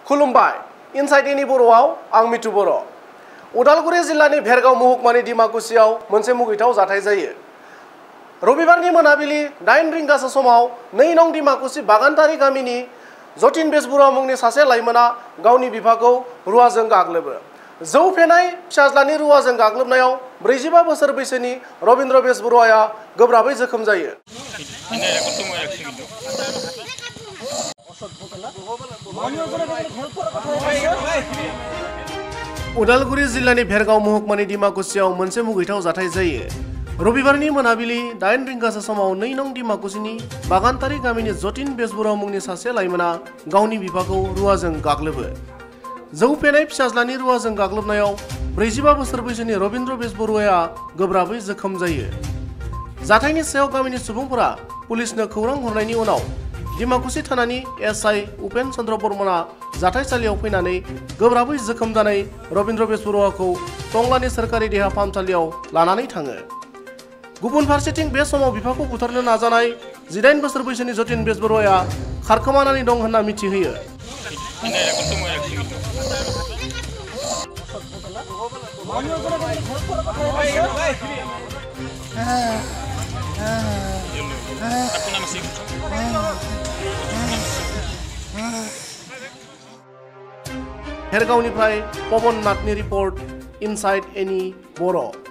खुलुमबाय inside any बर'आव आं मिथु बर'। उदालगुरि जिल्लानि भेरगाव महकुमानि डिमाकुसियाव मोनसे मुगैथाव जाथाय जायो। रबिबारनि मोनाबिलि 8 रिंगासो समाव 2 नं डिमाकुसि बागानतारी गामिनि जतिन बेसबरुवा मुंनि सासे लाइमोना गावनि बिफाखौ रुवाजों गाग्लोबो। जौ फेनाय फिसाज्लानि रुवाजों गाग्लोबनायाव 45 बोसोर बैसोनि रबिन्द्र बेसबरुवाया गोब्राबै जोखोम जायो। उदालगुरि जिल्लानि भेरगाव महकुमानि डिमाकुसियाव मोनसे मुगैथाव जाथाय जायो। रबिबारनि मोनाबिलि 8 रिंगासो समाव 2 नं डिमाकुसिनि बागानतारी गामिनि जतिन बेसबरुवा मुंनि सासे लाइमोना गावनि बिफाखौ रुवाजों गाग्लोबो। जौ फेनाय फिसाज्लानि रुवाजों गाग्लोबनायाव 45 बोसोर बैसोनि रबिन्द्र बेसबरुवाया गोब्राबै जोखोम जायो। जाथायनि सायाव गामिनि सुबुंफोरा पुलिसनो खौरां हरनायनि उनाव डिमाकुसि थानानि एसआई उपेन चन्द्र बर्मनआ जाथायसालियाव फैनानै गोब्राबै जोखोम जानाय रबिन्द्र बेसबरुवाखौ टंलानि सोरखारि देहा फाहामसालियाव लानानै थाङो। गुबुन फारसेथिं बे समाव बिफाखौ बुथारनो नाजानाय 18 बोसोर बैसोनि जतिन बेसबरुवाया खारखोमानानै दं होनना मिथिहोयो। भेरगावनिफ्राय पवन नाथनि रिपर्ट इनसाइड एनि बर'।